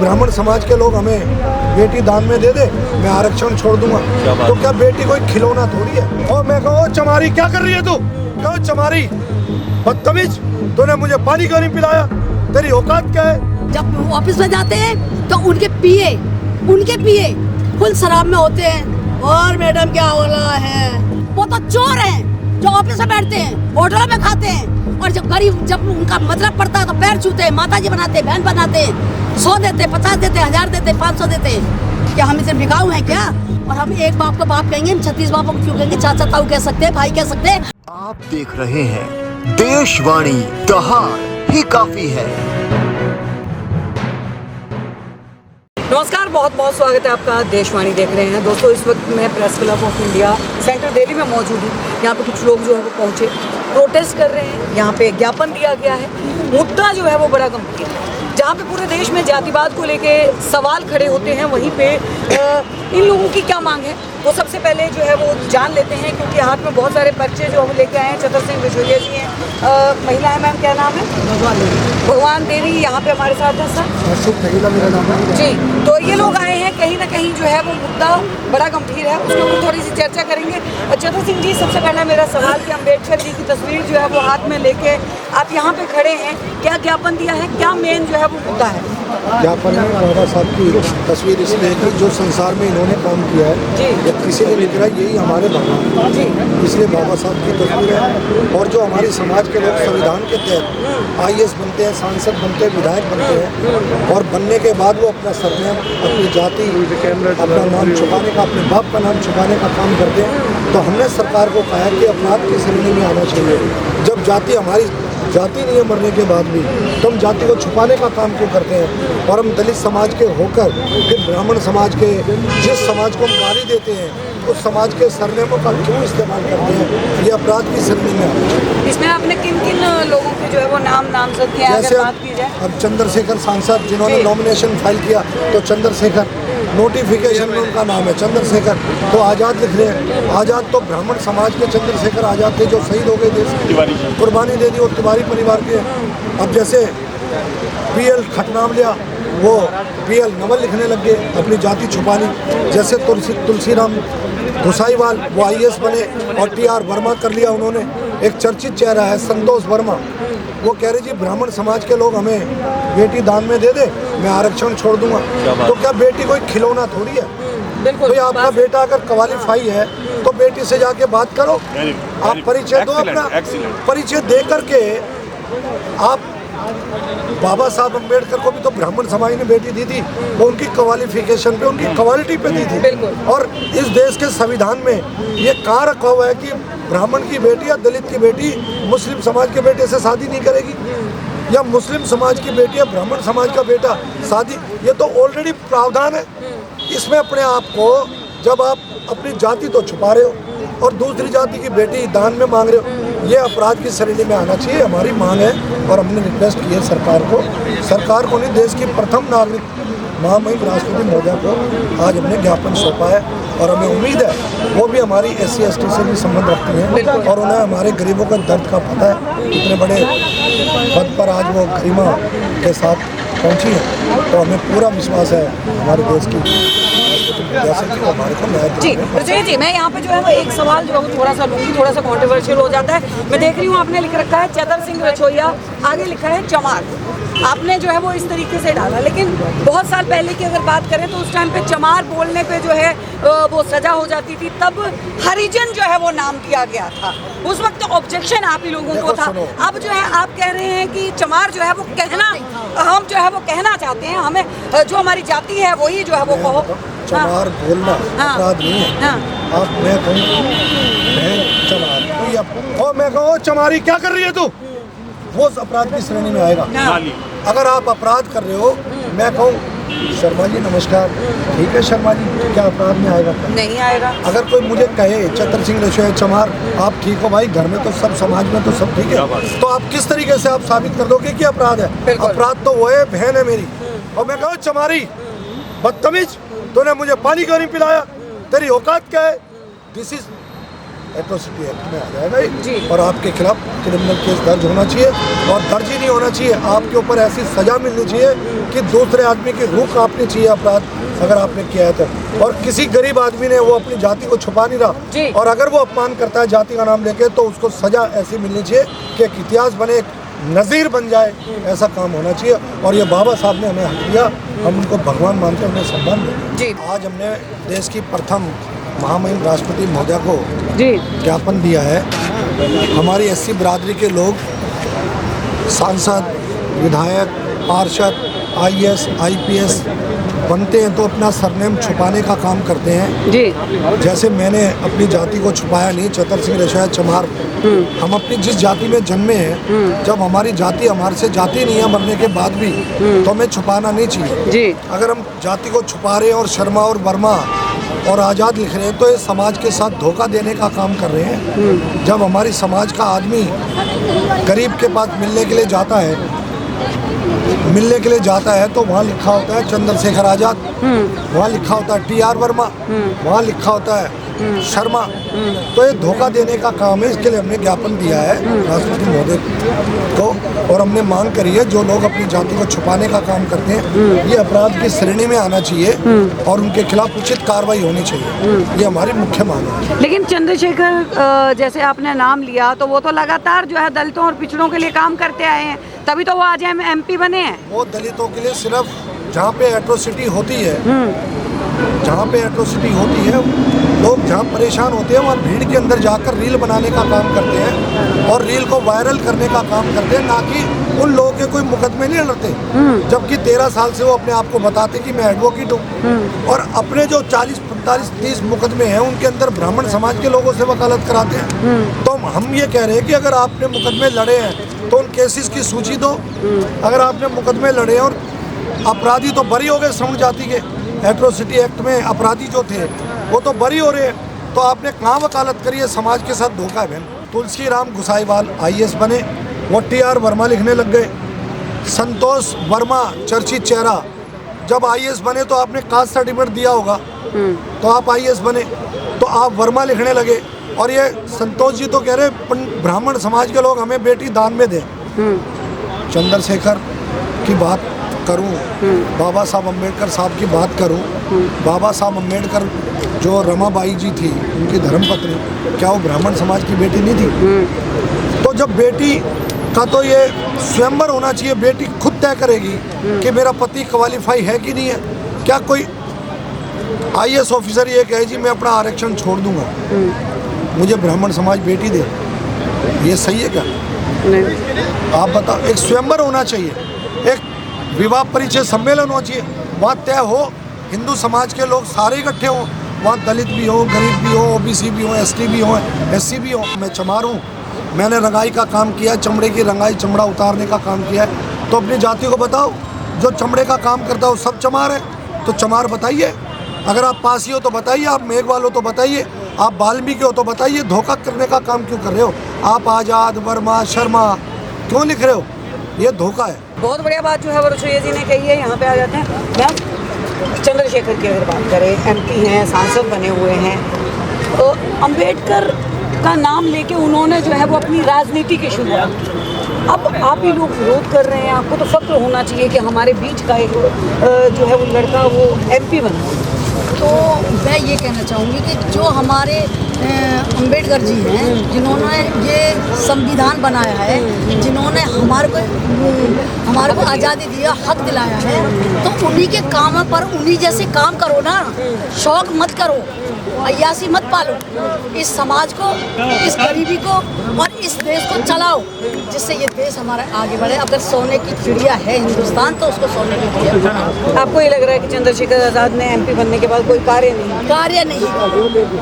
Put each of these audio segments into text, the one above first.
ब्राह्मण समाज के लोग हमें बेटी दान में दे दे, मैं आरक्षण छोड़ दूंगा। तो क्या बेटी कोई खिलौना थोड़ी है? और मैं कहूँ चमारी क्या कर रही है तू? कहो चमारी बदतमीज, तूने मुझे पानी क्यों नहीं पिलाया? तेरी औकात क्या है? जब ऑफिस में जाते हैं तो उनके पिए फुल शराब में होते हैं। और मैडम क्या हो रहा है? वो तो चोर हैं जो ऑफिस में बैठते हैं, होटलों में खाते हैं, और जब गरीब जब उनका मतलब पड़ता है तो पैर छूते हैं, माताजी बनाते हैं, बहन बनाते हैं, 100 देते, 50 देते, 1000 देते, 500 देते। क्या हम इसे बिकाऊ हैं क्या? और हम एक बाप को बाप कहेंगे, 36 बापों को क्यों कहेंगे? चाचा ताऊ कह सकते हैं, भाई कह सकते हैं। आप देख रहे हैं देशवाणी, दहाड़ ही काफी है। नमस्कार, बहुत बहुत स्वागत है आपका। देशवाणी देख रहे हैं दोस्तों। इस वक्त मैं press club of India centre Delhi में मौजूद हूँ। यहाँ पे कुछ लोग जो है वो पहुँचे, प्रोटेस्ट कर रहे हैं। यहाँ पे ज्ञापन दिया गया है। मुद्दा जो है वो बड़ा गंभीर है। जहाँ पे पूरे देश में जातिवाद को लेके सवाल खड़े होते हैं, वहीं पे इन लोगों की क्या मांग है वो सबसे पहले जो है वो जान लेते हैं, क्योंकि हाथ में बहुत सारे पर्चे जो हम लेके आए हैं। चतर सिंह विजोरिया जी हैं, महिला है, मैम क्या नाम है? भगवान देवी यहाँ पे हमारे साथ है सर जी। तो ये लोग आए हैं, कहीं ना कहीं जो है वो मुद्दा बड़ा गंभीर है, उसके ऊपर थोड़ी सी चर्चा करेंगे। और चतर सिंह जी, सबसे पहला मेरा सवाल कि अम्बेडकर जी की तस्वीर जो है वो हाथ में लेके आप यहाँ पे खड़े हैं, क्या ज्ञापन दिया है? क्या मेन जो है वो मुद्दा है? ज्ञापन है बाबा साहब की तस्वीर इसलिए कि जो संसार में इन्होंने काम किया है जी, या किसी ने लिख रहा है, यही हमारे भगवान जी, इसलिए बाबा साहब की तस्वीर है। और जो हमारे समाज के लोग संविधान के तहत IAS बनते हैं, सांसद बनते हैं, विधायक बनते हैं, और बनने के बाद वो अपना सरनेम, अपनी जाति, अपना नाम छुपाने का, अपने बाप का नाम छुपाने का काम करते हैं। तो हमने सरकार को कहा कि अपराध की श्रेणी में आना चाहिए। जब जाति हमारी जाति नहीं है मरने के बाद भी, तो हम जाति को छुपाने का काम क्यों करते हैं? और हम दलित समाज के होकर फिर ब्राह्मण समाज के, जिस समाज को हम गाली देते हैं, उस समाज के सरनेमों का क्यों इस्तेमाल करते हैं? ये अपराध की श्रेणी में है। इसमें आपने किन किन लोगों के जो है वो नामजद किया है? जैसे अगर बात की जाए, अब चंद्रशेखर सांसद जिन्होंने नॉमिनेशन फाइल किया, तो चंद्रशेखर, नोटिफिकेशन में उनका नाम है चंद्रशेखर। तो आज़ाद लिख रहे हैं, आज़ाद तो ब्राह्मण समाज के चंद्रशेखर आज़ाद थे जो शहीद हो गए, देश की कुर्बानी दे दी, और तिवारी परिवार के। अब जैसे PL खटनाम लिया, वो PL नवल लिखने लग गए, अपनी जाति छुपानी। जैसे तुलसीराम गोसाईवाल, वो IAS बने, और TR वर्मा कर लिया उन्होंने। एक चर्चित चेहरा है संतोष वर्मा, वो कह रहे जी ब्राह्मण समाज के लोग हमें बेटी दान में दे दे, मैं आरक्षण छोड़ दूंगा। तो क्या बेटी कोई खिलौना थोड़ी है? बिल्कुल। तो आपका बेटा अगर क्वालिफाई है तो बेटी से जाके बात करो, आप परिचय दो, अपना परिचय दे करके। आप बाबा साहब अम्बेडकर को भी तो ब्राह्मण समाज ने बेटी दी थी, वो उनकी क्वालिफिकेशन पे, उनकी क्वालिटी पे दी थी। और इस देश के संविधान में ये कहाँ रखा हुआ है कि ब्राह्मण की बेटी या दलित की बेटी मुस्लिम समाज के बेटे से शादी नहीं करेगी, या मुस्लिम समाज की बेटी या ब्राह्मण समाज का बेटा शादी? ये तो ऑलरेडी प्रावधान है। इसमें अपने आप को, जब आप अपनी जाति तो छुपा रहे हो और दूसरी जाति की बेटी दान में मांग रहे हो, ये अपराध की श्रेणी में आना चाहिए। हमारी मांग है, और हमने रिक्वेस्ट की है सरकार को नहीं, देश की प्रथम नागरिक महामहिम राष्ट्रपति महोदय को आज हमने ज्ञापन सौंपा है। और हमें उम्मीद है वो भी हमारी SC ST से भी संबंध रखती हैं, और उन्हें हमारे गरीबों का दर्द का पता है। इतने बड़े पद पर आज वो गरिमा के साथ पहुंची है, तो हमें पूरा विश्वास है हमारे देश की जैसे कि हमारे को न्याय जी। विजय जी, मैं यहाँ पे जो है वो एक सवाल जो है वो थोड़ा सा लूँगी, थोड़ा सा कॉन्ट्रोवर्शियल हो जाता है। मैं देख रही हूँ आपने लिख रखा है चतर सिंह विजोरिया, आगे लिखा है चमार। आपने जो है वो इस तरीके से डाला, लेकिन बहुत साल पहले की अगर बात करें तो उस टाइम पे चमार बोलने पे जो है वो सजा हो जाती थी। तब हरिजन जो है वो नाम किया गया था। उस वक्त ऑब्जेक्शन आप ही लोगों को था। अब जो है आप कह रहे हैं कि चमार जो है वो कहना, हम जो है वो कहना चाहते हैं, हमें जो हमारी जाति है वही जो है वो कहो। चमार बोलना अपराध नहीं है। आप, मैं कहूँ बहन चमार, और मैं कहूँ चमारी क्या कर रही है तू, वो अपराध की श्रेणी में आएगा। अगर आप अपराध कर रहे हो, मैं कहूँ शर्मा जी नमस्कार, ठीक है शर्मा जी, क्या अपराध में आएगा? नहीं आएगा। अगर कोई मुझे कहे चतर सिंह विजोरिया चमार, आप ठीक हो भाई, घर में तो सब, समाज में तो सब ठीक है, तो आप किस तरीके से आप साबित कर दोगे कि अपराध है? अपराध तो वो है, बहन है मेरी। और मैं कहूँ चमारी बदतमीज, तूने मुझे पानी क्यों नहीं पिलाया? तेरी औकात क्या है? दिस इज एट्रोसिटी एक्ट में आ जाएगा जी। ये। और आपके खिलाफ क्रिमिनल केस दर्ज होना चाहिए और दर्ज ही नहीं होना चाहिए, आपके ऊपर ऐसी सज़ा मिलनी चाहिए कि दूसरे आदमी की रूह कांपनी चाहिए अपराध अगर आपने किया है तो। और किसी गरीब आदमी ने वो अपनी जाति को छुपा नहीं जी। रहा और अगर वो अपमान करता है जाति का नाम लेके तो उसको सज़ा ऐसी मिलनी चाहिए कि एक इतिहास बने, एक नज़ीर बन जाए, ऐसा काम होना चाहिए। और ये बाबा साहब ने हमें हक दिया, हम उनको भगवान मानते हैं, उन्हें सम्मान देते जी। हैं। आज हमने देश की प्रथम महामहिम राष्ट्रपति महोदया को जी ज्ञापन दिया है। हमारी एससी बिरादरी के लोग सांसद, विधायक, पार्षद, आईएएस, आईपीएस बनते हैं तो अपना सरनेम छुपाने का काम करते हैं। जी जैसे मैंने अपनी जाति को छुपाया नहीं, चतर सिंह रेशा चमार, हम अपनी जिस जाति में जन्मे हैं, जब हमारी जाति हमारे से जाति नहीं है मरने के बाद भी, तो हमें छुपाना नहीं चाहिए। जी अगर हम जाति को छुपा रहे हैं और शर्मा और वर्मा और आज़ाद लिख रहे हैं तो ये समाज के साथ धोखा देने का काम कर रहे हैं। जब हमारी समाज का आदमी गरीब के पास मिलने के लिए जाता है तो वहाँ लिखा होता है चंद्रशेखर आज़ाद, वहाँ लिखा होता है टी आर वर्मा, वहाँ लिखा होता है शर्मा। तो ये धोखा देने का काम है, इसके लिए हमने ज्ञापन दिया है राष्ट्रपति महोदय को और हमने मांग करी है जो लोग अपनी जाति को छुपाने का काम करते हैं ये अपराध की श्रेणी में आना चाहिए और उनके खिलाफ उचित कार्रवाई होनी चाहिए। ये हमारी मुख्य मांग है। लेकिन चंद्रशेखर जैसे आपने नाम लिया तो वो तो लगातार जो है दलितों और पिछड़ों के लिए काम करते आए हैं, तभी तो वो आज MP बने हैं। वो दलितों के लिए सिर्फ जहाँ पे एट्रोसिटी होती है, जहाँ पे एट्रोसिटी होती है, लोग जहाँ परेशान होते हैं वहाँ भीड़ के अंदर जाकर रील बनाने का काम करते हैं और रील को वायरल करने का काम करते हैं, ना कि उन लोगों के कोई मुकदमे नहीं लड़ते। जबकि 13 साल से वो अपने आप को बताते कि मैं एडवोकेट हूँ और अपने जो 40, 45, 30 मुकदमे हैं उनके अंदर ब्राह्मण समाज के लोगों से वकालत कराते हैं। तो हम ये कह रहे हैं कि अगर आपने मुकदमे लड़े हैं तो उन केसेस की सूची दो। अगर आपने मुकदमे लड़े हैं और अपराधी तो बरी हो गए, श्रवण जाति के एट्रोसिटी एक्ट में अपराधी जो थे वो तो बरी हो रहे हैं, तो आपने कहाँ वकालत करी है? समाज के साथ धोखा है बहन। तुलसी राम गुसाईवाल IAS बने, वो TR वर्मा लिखने लग गए। संतोष वर्मा चर्चित चेहरा, जब IAS बने तो आपने कास्ट सर्टिफिकेट दिया होगा तो आप IAS बने, तो आप वर्मा लिखने लगे। और ये संतोष जी तो कह रहे ब्राह्मण समाज के लोग हमें बेटी दान में दें। चंद्रशेखर की बात करूं, बाबा साहब अम्बेडकर साहब की बात करूं, बाबा साहब अम्बेडकर जो रमाबाई जी थी उनकी धर्मपत्नी, क्या वो ब्राह्मण समाज की बेटी नहीं थी? तो जब बेटी का तो ये स्वयंवर होना चाहिए, बेटी खुद तय करेगी कि मेरा पति क्वालिफाई है कि नहीं है। क्या कोई IAS ऑफिसर ये कहे जी मैं अपना आरक्षण छोड़ दूंगा, मुझे ब्राह्मण समाज बेटी दे, ये सही है क्या? नहीं। आप बताओ। एक स्वयंवर होना चाहिए, एक विवाह परिचय सम्मेलन होना चाहिए, वहाँ तय हो, हिंदू समाज के लोग सारे इकट्ठे हों, वहाँ दलित भी हो, गरीब भी हो, OBC भी हो, ST भी हो, SC भी हो। मैं चमार हूँ, मैंने रंगाई का काम किया, चमड़े की रंगाई, चमड़ा उतारने का काम किया है। तो अपनी जाति को बताओ, जो चमड़े का काम करता हो सब चमार है, तो चमार बताइए। अगर आप पासी हो तो बताइए, आप मेघवाल हो तो बताइए, आप वाल्मीकि हो तो बताइए। धोखा करने का काम क्यों कर रहे हो? आप आज़ाद, वर्मा, शर्मा क्यों लिख रहे हो? ये धोखा है। बहुत बढ़िया बात जो है वो रसोइया जी ने कही है। यहाँ पे आ जाते हैं मैम। चंद्रशेखर की अगर बात करें, MP हैं, सांसद बने हुए हैं, तो अम्बेडकर का नाम लेके उन्होंने जो है वो अपनी राजनीति की शुरुआत की। अब आप ही लोग विरोध कर रहे हैं, आपको तो फक्र होना चाहिए कि हमारे बीच का एक जो है वो लड़का वो MP बना। तो मैं ये कहना चाहूँगी कि जो हमारे अम्बेडकर जी हैं, जिन्होंने ये संविधान बनाया है, जिन्होंने हमारे को आज़ादी दिया, हक दिलाया है, तो उन्हीं के काम पर उन्हीं जैसे काम करो ना, शौक मत करो, अय्यासी मत पालो। इस समाज को, इस गरीबी को और इस देश को चलाओ, जिससे ये देश हमारा आगे बढ़े। अगर सोने की चिड़िया है हिंदुस्तान, तो उसको सोने की चिड़िया बनाओ। आपको ये लग रहा है कि चंद्रशेखर आज़ाद ने MP बनने के बाद कोई कार्य नहीं,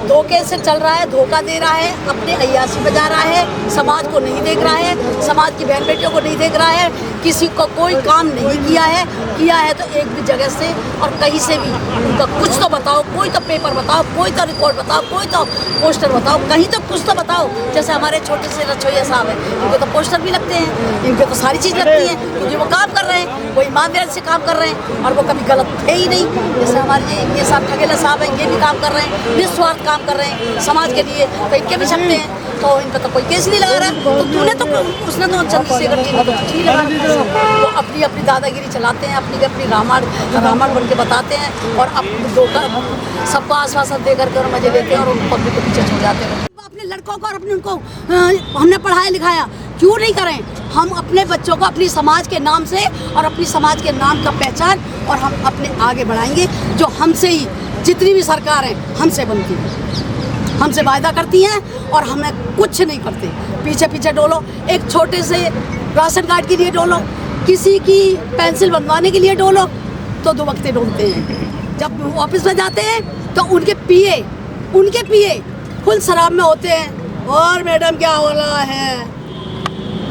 धोखे से चल रहा है, धोखा दे रहा है, अपने अय्यासी बजा रहा है, समाज को नहीं देख रहा है, समाज की बहन बेटियों को नहीं देख रहा है, किसी को कोई काम नहीं किया है तो एक भी जगह से और कहीं से भी उनका कुछ तो बताओ, कोई तो पेपर बताओ, कोई तो रिकॉर्ड बताओ, कोई तो पोस्टर बताओ, कहीं तो कुछ तो बताओ। जैसे हमारे छोटे से रसोइया साहब हैं, इनको तो पोस्टर भी लगते हैं, इनको तो सारी चीज़ लगती है क्योंकि वो काम कर रहे हैं, वो ईमानदारी से काम कर रहे हैं और वो कभी गलत है ही नहीं। जैसे हमारे ये साहब ठगेला साहब हैं, ये भी काम कर रहे हैं, निस्वार्थ काम कर रहे हैं समाज के लिए, तो इनके भी सकते हैं, तो इनका तो कोई केस नहीं लगा रहा। तो तूने तो उसने तो चंद्रशेखर जी ने तो ठीक लगा, वो अपनी दादागिरी चलाते हैं, अपनी रामायण बन के बताते हैं और सबको आश्वासन दे करके और मजे लेते हैं और उनको पब्लिक को पीछे छोड़ जाते हैं। अपने लड़कों को और अपने उनको हमने पढ़ाया लिखाया, क्यों नहीं करें हम अपने बच्चों को अपनी समाज के नाम से और अपनी समाज के नाम का पहचान और हम अपने आगे बढ़ाएंगे। जो हमसे ही जितनी भी सरकार है हमसे बनती है, हमसे वायदा करती हैं और हमें कुछ नहीं करते, पीछे पीछे डोलो। एक छोटे से राशन कार्ड के लिए डोलो, किसी की पेंसिल बनवाने के लिए डोलो, तो 2 वक्ते डोलते हैं। जब ऑफिस में जाते हैं तो उनके पीए फुल शराब में होते हैं और मैडम क्या हो रहा है,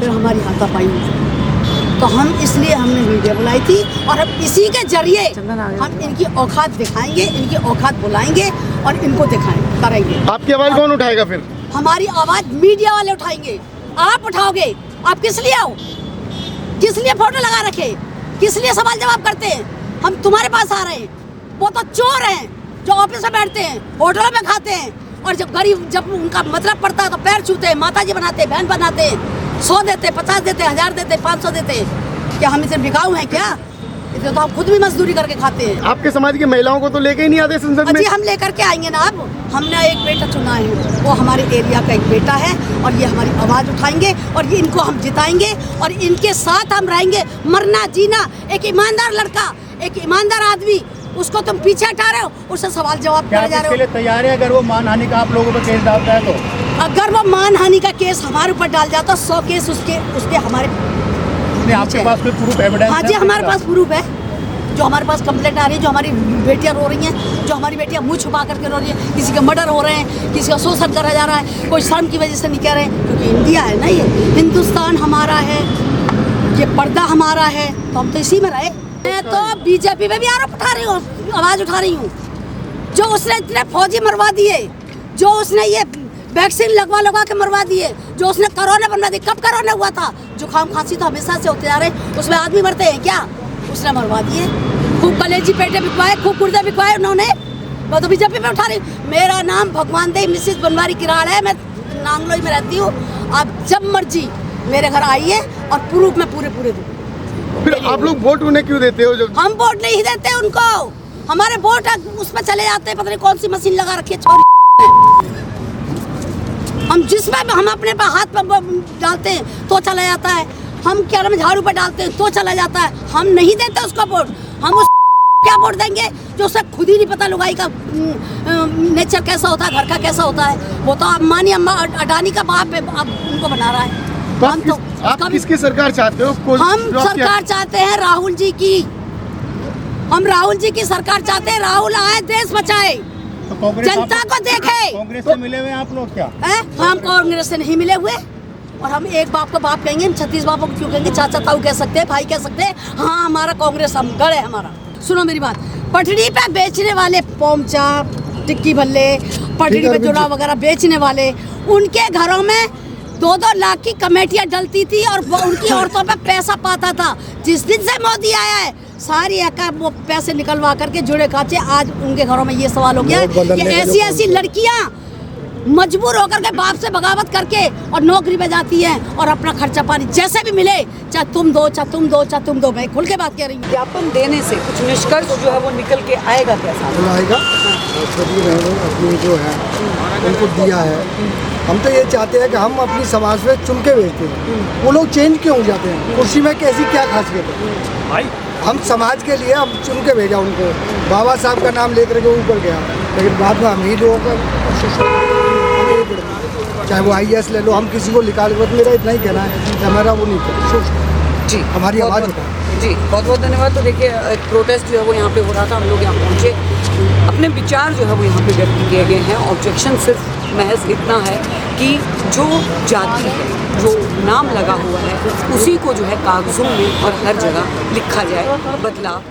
फिर हमारी हाथापाई होती है। तो हम इसलिए हमने वीडियो बुलाई थी और अब इसी के जरिए हम इनकी औकात दिखाएंगे, इनकी औकात बुलाएंगे और इनको करेंगे। आपकी आवाज़ कौन उठाएगा फिर? हमारी आवाज़ मीडिया वाले उठाएंगे। आप उठाओगे, आप किस लिए आओ, किस लिए फोटो लगा रखे, किस लिए सवाल जवाब करते हैं? हम तुम्हारे पास आ रहे हैं। वो तो चोर हैं जो ऑफिस में बैठते हैं, होटलों में खाते हैं और जब उनका मतलब पड़ता है तो पैर छूते हैं, माताजी बनाते हैं, बहन बनाते हैं, 100 देते, 50 देते, 1000 देते, 500 देते। क्या हम इतने बिकाऊ हैं क्या? इतने तो हम खुद भी मजदूरी करके खाते हैं। आपके समाज की महिलाओं को तो लेके ही नहीं आते संसद में? जी हम लेकर के आएंगे ना। अब हमने एक बेटा चुना है, वो हमारे एरिया का एक बेटा है और ये हमारी आवाज़ उठाएंगे और ये इनको हम जिताएंगे और इनके साथ हम रहेंगे, मरना जीना। एक ईमानदार लड़का, एक ईमानदार आदमी, उसको तुम पीछे हटा रहे हो, उससे सवाल जवाब करे जा रहे हो। इसके लिए तैयार है अगर वो मानहानि का आप लोगों पर केस डालता है तो? अगर वो मानहानि का केस हमारे ऊपर डाल जाता, 100 केस उसके हमारे आपके पास कोई प्रूफ एविडेंस? हाँ जी हमारे पास प्रूफ है। जो हमारे पास कंप्लेंट आ रही है, जो हमारी बेटियां रो रही हैं, जो हमारी बेटियां मुंह छुपा करके रो रही हैं, किसी का मर्डर हो रहे हैं, किसी का शोषण करा जा रहा है, कोई शर्म की वजह से नहीं कह रहे हैं, क्योंकि इंडिया है ना, ये हिंदुस्तान हमारा है, ये पर्दा हमारा है, तो हम तो इसी में रहे। मैं तो बीजेपी में भी आरोप उठा रही हूँ, आवाज़ उठा रही हूँ। जो उसने इतने फौजी मरवा दिए, जो उसने ये वैक्सीन लगवा के मरवा दिए, जो उसने कोरोना बनवा दिया। कब कोरोना हुआ था? जुकाम खांसी तो हमेशा से होते जा रहे, उसमें आदमी मरते हैं क्या? उसने मरवा दिए। खूब कलेजी पेटे बिकवाए, खूब गुर्दे बिकवाए उन्होंने। मैं तो बीजेपी में उठा रही। मेरा नाम भगवान दे मिसिस बनवारी किराड़ है, मैं नांगलोई में रहती हूँ। आप जब मर्जी मेरे घर आइए और प्रूफ में पूरे दूँ। फिर आप लोग वोट उन्हें क्यों देते हो? जब हम वोट नहीं देते उनको, हमारे वोट उसमें चले जाते हैं, पता नहीं कौन सी मशीन लगा रखी है छोरी। हम जिसमें हम अपने पे हाथ पर डालते हैं तो चला जाता है, हम क्या नाम झाड़ू पर डालते हैं तो चला जाता है। हम नहीं देते उसको वोट। हम उस क्या वोट देंगे जो उसे खुद ही नहीं पता लुगाई का नेचर कैसा होता है, घर का कैसा होता है। वो तो मानिए अम्मा अडानी का बाप है, आप उनको बना रहा है। आप किसकी सरकार चाहते हो? हम सरकार चाहते हैं राहुल जी की, हम राहुल जी की सरकार चाहते हैं। राहुल आए, देश बचाए, तो जनता को देखे। कांग्रेस से मिले हुए आप लोग क्या? हम कांग्रेस से नहीं मिले हुए और हम एक बाप को बाप कहेंगे, हम 36 बापों को क्यों कहेंगे? चाचा ताऊ कह सकते हैं, भाई कह सकते हैं। हाँ हमारा कांग्रेस हम गढ़ है हमारा। सुनो मेरी बात, पटड़ी पे बेचने वाले पोमचा, टिक्की भल्ले, पटड़ी पे जुड़ा वगैरह बेचने वाले, उनके घरों में 2-2 लाख की कमेटियाँ डलती थी और उनकी औरतों पे पैसा पाता था। जिस दिन से मोदी आया है सारी वो पैसे निकलवा करके जुड़े खाचे। आज उनके घरों में ये सवाल हो गया कि ऐसी लड़कियां मजबूर होकर के बाप से बगावत करके और नौकरी पे जाती हैं और अपना खर्चा पानी जैसे भी मिले, चाहे तुम दो चाहे तुम दो चाहे तुम दो। मैं खुल के बात कह रही हूँ। ज्ञापन देने से कुछ निष्कर्ष जो है वो निकल के आएगा कैसा? आएगा छोटी बहनों अपनी जो है उनको दिया है। हम तो ये चाहते हैं कि हम अपनी समाज में चुन के भेजते हैं, वो लोग चेंज क्यों हो जाते हैं? कुर्सी में कैसी क्या खासियत है? हम समाज के लिए हम चुन के भेजा उनको। बाबा साहब का नाम लेकर के ऊपर गया, लेकिन बाद में हम ही लोगों का चाहे वो IAS ले लो, हम किसी को निकाल, मेरा इतना ही कहना है, हमारा वो नहीं जी हमारी आवाज़ उठा। जी बहुत बहुत धन्यवाद। तो देखिए एक प्रोटेस्ट जो है वो यहाँ पे हो रहा था, हम लोग यहाँ पहुँचे, अपने विचार जो है वो यहाँ पे व्यक्त किए गए हैं। ऑब्जेक्शन सिर्फ महज इतना है कि जो जाति है, जो नाम लगा हुआ है, उसी को जो है कागजों में और हर जगह लिखा जाए, बदलाव